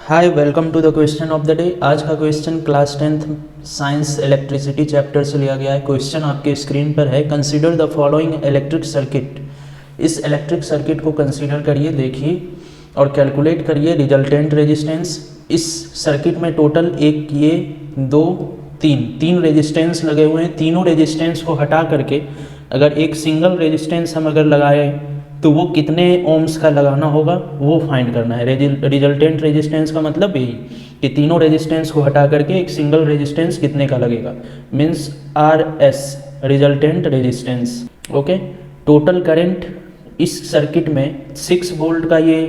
Hi, welcome to the question of the day. आज का question class 10th science electricity chapter से लिया गया है। क्वेश्चन आपके स्क्रीन पर है। Consider the following electric circuit. इस इलेक्ट्रिक सर्किट को कंसीडर करिए, देखिए और कैलकुलेट करिए रिजल्टेंट रेजिस्टेंस। इस सर्किट में टोटल एक, ये दो, तीन रेजिस्टेंस लगे हुए हैं। तीनों रेजिस्टेंस को हटा करके अगर एक सिंगल रेजिस्टेंस हम अगर लगाए तो वो कितने ओम्स का लगाना होगा वो फाइंड करना है। रिजल्टेंट रेजिस्टेंस का मतलब यही कि तीनों रेजिस्टेंस को हटा करके एक सिंगल रेजिस्टेंस कितने का लगेगा, means RS resultant resistance. Okay, total current इस सर्किट में 6 वोल्ट का ये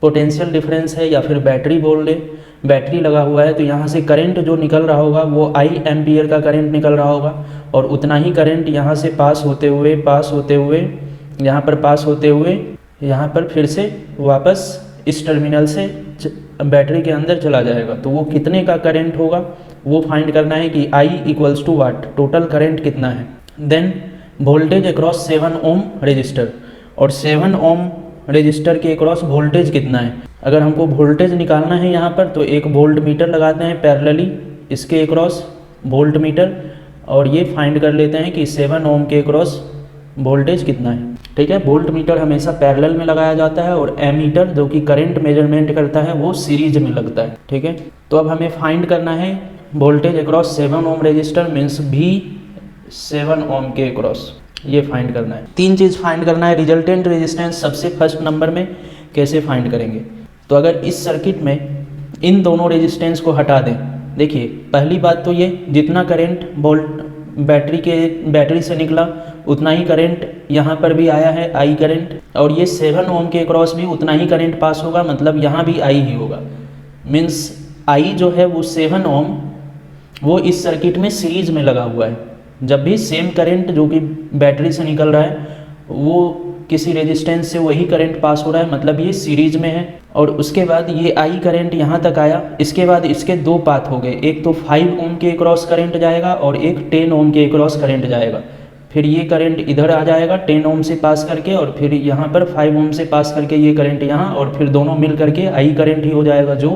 पोटेंशियल डिफरेंस है, या फिर बैटरी बोल दे, बैटरी लगा हुआ है। तो यहाँ से करंट जो निकल रहा होगा वो I एम्पियर का करंट निकल रहा होगा, और उतना ही करंट यहाँ से पास होते हुए यहाँ पर पास होते हुए यहाँ पर फिर से वापस इस टर्मिनल से बैटरी के अंदर चला जाएगा। तो वो कितने का करंट होगा वो फाइंड करना है कि I equals to what, total current कितना है। Then voltage across 7 ohm resistor, और 7 ओम रजिस्टर के अक्रॉस वोल्टेज कितना है। अगर हमको वोल्टेज निकालना है यहाँ पर तो एक वोल्ट मीटर लगाते हैं पैरेलली इसके अक्रॉस वोल्ट मीटर, और ये फाइंड कर लेते हैं कि 7 ओम के अक्रॉस वोल्टेज कितना है। ठीक है, वोल्ट मीटर हमेशा पैरेलल में लगाया जाता है, और एमीटर जो कि करंट मेजरमेंट करता है वो सीरीज में लगता है। ठीक है, तो अब हमें फाइंड करना है voltage across 7 ohm register, means V 7 ohm के अक्रॉस, ये फाइंड करना है। 3 चीज़ फाइंड करना है। रिजल्टेंट रेजिस्टेंस सबसे फर्स्ट नंबर में कैसे फाइंड करेंगे, तो अगर इस सर्किट में इन दोनों रेजिस्टेंस को हटा दें, देखिए पहली बात तो ये जितना करंट वोल्ट बैटरी से निकला उतना ही करंट यहाँ पर भी आया है I करंट, और ये 7 ओम के अक्रॉस भी उतना ही करंट पास होगा, मतलब यहाँ भी I ही होगा। मीन्स I जो है वो 7 ओम वो इस सर्किट में सीरीज में लगा हुआ है। जब भी सेम करंट जो कि बैटरी से निकल रहा है वो किसी रेजिस्टेंस से वही करंट पास हो रहा है, मतलब ये सीरीज में है। और उसके बाद ये I करंट यहाँ तक आया, इसके बाद इसके 2 पाथ हो गए, एक तो 5 ओम के अक्रॉस करंट जाएगा और एक 10 ओम के अक्रॉस करंट जाएगा। फिर ये करंट इधर आ जाएगा 10 ओम से पास करके, और फिर यहाँ पर 5 ओम से पास करके ये करंट यहाँ, और फिर दोनों मिल करके I करंट ही हो जाएगा जो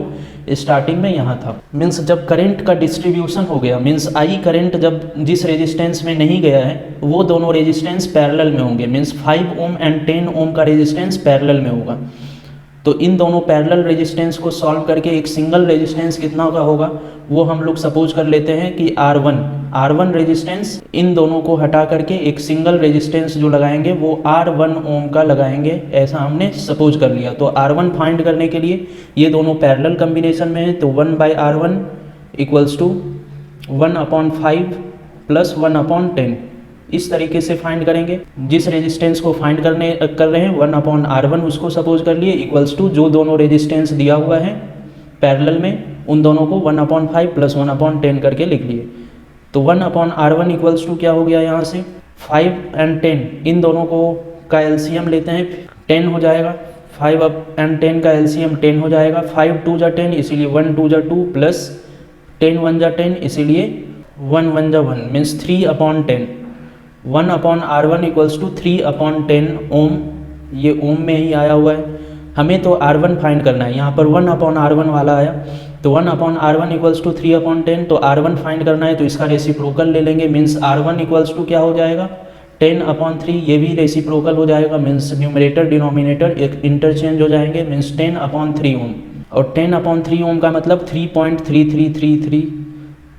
स्टार्टिंग में यहाँ था। मीन्स जब करंट का डिस्ट्रीब्यूशन हो गया, मीन्स I करंट जब जिस रेजिस्टेंस में नहीं गया है वो दोनों रेजिस्टेंस पैरेलल में होंगे, मीन्स 5 ओम एंड 10 ओम का रेजिस्टेंस पैरेलल में होगा। तो इन दोनों पैरेलल रेजिस्टेंस को सॉल्व करके एक सिंगल रेजिस्टेंस कितना का होगा वो हम लोग सपोज कर लेते हैं कि R1 रेजिस्टेंस। इन दोनों को हटा करके एक सिंगल रेजिस्टेंस जो लगाएंगे वो R1 ओम का लगाएंगे, ऐसा हमने सपोज कर लिया। तो R1 फाइंड करने के लिए ये दोनों पैरेलल कम्बिनेशन में है, तो 1/R1 इक्वल्स टू 1/5 प्लस 1/10, इस तरीके से फाइंड करेंगे। जिस रेजिस्टेंस को फाइंड कर रहे हैं 1/R1 उसको सपोज कर लिए इक्वल्स टू जो दोनों रेजिस्टेंस दिया हुआ है पैरेलल में उन दोनों को 1/5 प्लस 1/10 करके लिख लिए। तो 1/R1 इक्वल्स टू क्या हो गया, यहाँ से 5 एंड 10 इन दोनों को का एलसीएम लेते हैं, 10 हो जाएगा। 5 एंड 10 का एलसीएम 10 हो जाएगा। 5 2 जा 10 इसीलिए 1 2 जा 2 प्लस 10 1 जा 10 इसीलिए 1 1 जा 1, मीन्स 3/10। 1/R1 इक्वल्स टू 3/10 ओम, ये ओम में ही आया हुआ है। हमें तो R1 फाइंड करना है, यहाँ पर 1/R1 वाला आया, तो 1/R1 इक्वल्स टू 3/10, तो R1 फाइंड करना है तो इसका रेसिप्रोकल ले लेंगे, मीन्स R1 इक्वल्स टू क्या हो जाएगा 10/3, ये भी रेसिप्रोकल हो जाएगा, मीन्स न्यूमरेटर डिनोमिनेटर एक इंटरचेंज हो जाएंगे, मीन्स 10/3 ओम। और 10/3 ओम का मतलब 3.3333,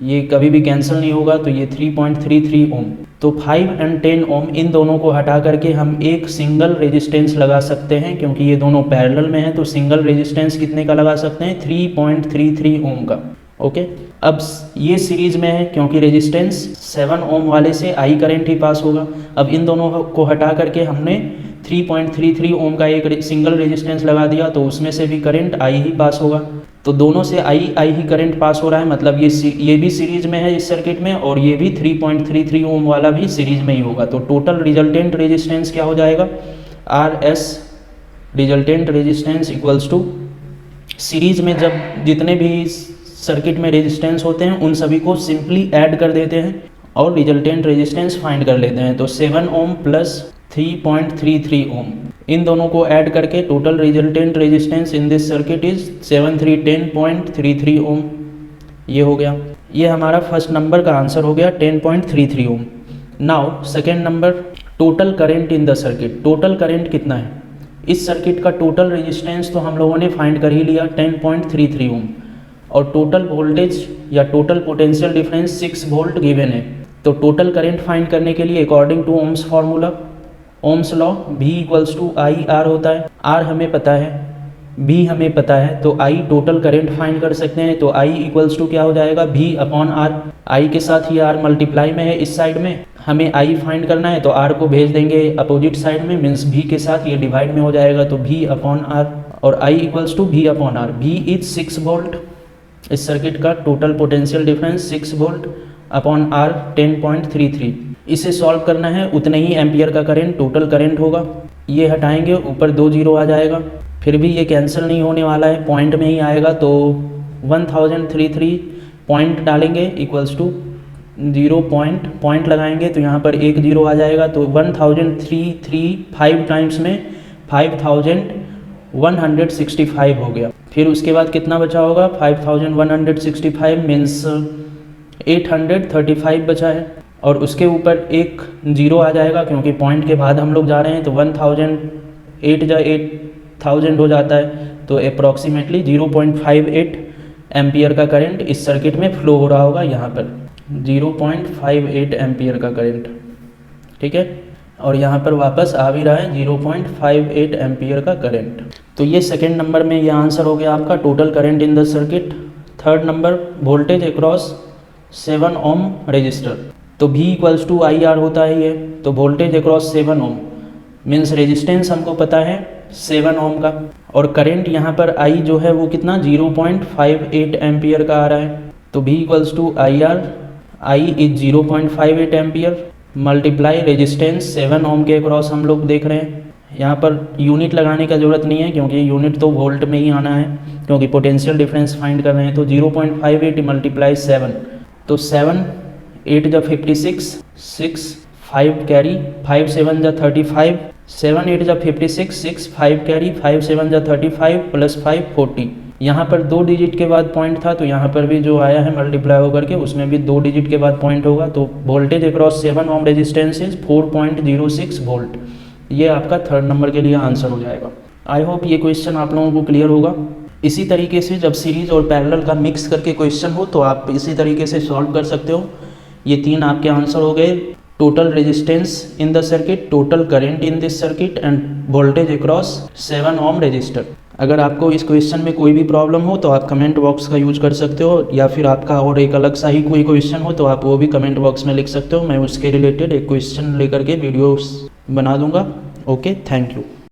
ये कभी भी कैंसिल नहीं होगा, तो ये 3.33 ओम। तो 5 एंड 10 ओम इन दोनों को हटा करके हम एक सिंगल रेजिस्टेंस लगा सकते हैं, क्योंकि ये दोनों पैरेलल में हैं। तो सिंगल रेजिस्टेंस कितने का लगा सकते हैं 3.33 ओम का। ओके, अब ये सीरीज में है क्योंकि रेजिस्टेंस 7 ओम वाले से I करंट ही पास होगा। अब इन दोनों को हटा करके हमने 3.33 ओम का एक सिंगल रेजिस्टेंस लगा दिया, तो उसमें से भी करंट I ही पास होगा। तो दोनों से I ही करंट पास हो रहा है, मतलब ये भी सीरीज में है इस सर्किट में, और ये भी 3.33 ओम वाला भी सीरीज में ही होगा। तो टोटल रिजल्टेंट रेजिस्टेंस क्या हो जाएगा RS resultant resistance equals to, series में जब जितने भी सर्किट में रेजिस्टेंस होते हैं उन सभी को सिंपली ऐड कर देते हैं और रिजल्टेंट रेजिस्टेंस फाइंड कर लेते हैं। तो 7 ओम प्लस 3.33 ओम इन दोनों को ऐड करके total resultant resistance in this circuit is 7310.33 ओम। ये हो गया, ये हमारा फर्स्ट नंबर का आंसर हो गया 10.33 ohm. Now second number, total current in the circuit. Total current कितना है? इस सर्किट का टोटल रेजिस्टेंस तो हम लोगों ने फाइंड कर ही लिया 10.33 ओम, और टोटल वोल्टेज या total potential difference 6 volt given है। तो टोटल करंट फाइंड करने के लिए according to Ohm's formula, Ohm's law, V equals to I R होता है। R हमें पता है, B हमें पता है, तो I टोटल करंट फाइंड कर सकते हैं। तो I इक्वल्स टू क्या हो जाएगा? V upon R। I के साथ ही R मल्टीप्लाई में है इस साइड में, हमें I फाइंड करना है तो R को भेज देंगे अपोजिट साइड में, मीन्स V के साथ ये डिवाइड में हो जाएगा, तो V अपॉन R, और I equals to V upon R। V is 6 volt, इस सर्किट का total potential difference 6 volt upon R 10.33। इसे सॉल्व करना है, उतने ही एम्पियर का करंट टोटल करंट होगा। ये हटाएंगे, ऊपर 2 जीरो आ जाएगा, फिर भी ये कैंसिल नहीं होने वाला है, पॉइंट में ही आएगा। तो 1033 पॉइंट डालेंगे इक्वल्स टू 0 पॉइंट लगाएंगे तो यहाँ पर 1 जीरो आ जाएगा। तो 1033 5 टाइम्स में 5165 हो गया। फिर उसके बाद कितना बचा होगा? 5165 मीन्स 835 बचा है, और उसके ऊपर 1 जीरो आ जाएगा क्योंकि पॉइंट के बाद हम लोग जा रहे हैं। तो 8000 हो जाता है, तो अप्रॉक्सीमेटली 0.58 एम्पियर का करंट इस सर्किट में फ्लो हो रहा होगा। यहाँ पर 0.58 एम्पियर का करंट, ठीक है, और यहाँ पर वापस आ भी रहा है 0.58 एम्पियर का करंट। तो ये सेकेंड नंबर में ये आंसर हो गया आपका, total current in the circuit. Third number, voltage across 7 ohm resistor. तो V equals to I R होता है ये, तो voltage across 7 ohm means resistance हमको पता है 7 ओम का, और करंट यहाँ पर I जो है वो कितना 0.58 एम्पियर का आ रहा है। तो V equals to I R, I is 0.58 ampere multiply resistance 7 ohm के अक्रॉस हम लोग देख रहे हैं। यहाँ पर यूनिट लगाने का ज़रूरत नहीं है क्योंकि यूनिट तो वोल्ट में ही आना है, क्योंकि पोटेंशियल डिफरेंस फाइंड कर रहे हैं। तो 0.58 मल्टीप्लाई 7, तो 7 8 जा 56, 6 5 कैरी, 5 7 जा 35, 7 8 जा 56, 6 5 कैरी, 5 7 जा 35 प्लस 5 40। यहाँ पर 2 डिजिट के बाद पॉइंट था, तो यहाँ पर भी जो आया है मल्टीप्लाई होकर के उसमें भी 2 डिजिट के बाद पॉइंट होगा। तो voltage across 7 ohm resistance is 4.06 volt. ये आपका थर्ड नंबर के लिए आंसर हो जाएगा। आई होप ये क्वेश्चन आप लोगों को क्लियर होगा। इसी तरीके से जब सीरीज और पैरेलल का मिक्स करके क्वेश्चन हो तो आप इसी तरीके से सॉल्व कर सकते हो। ये 3 आपके आंसर हो गए, total resistance in the circuit, total current in this circuit and voltage across 7 ohm resistor. अगर आपको इस क्वेश्चन में कोई भी प्रॉब्लम हो तो आप कमेंट बॉक्स का यूज कर सकते हो, या फिर आपका और एक अलग सा ही कोई क्वेश्चन हो तो आप वो भी कमेंट बॉक्स में लिख सकते हो। मैं उसके रिलेटेड एक क्वेश्चन लेकर के वीडियोस बना दूंगा। Okay, thank you.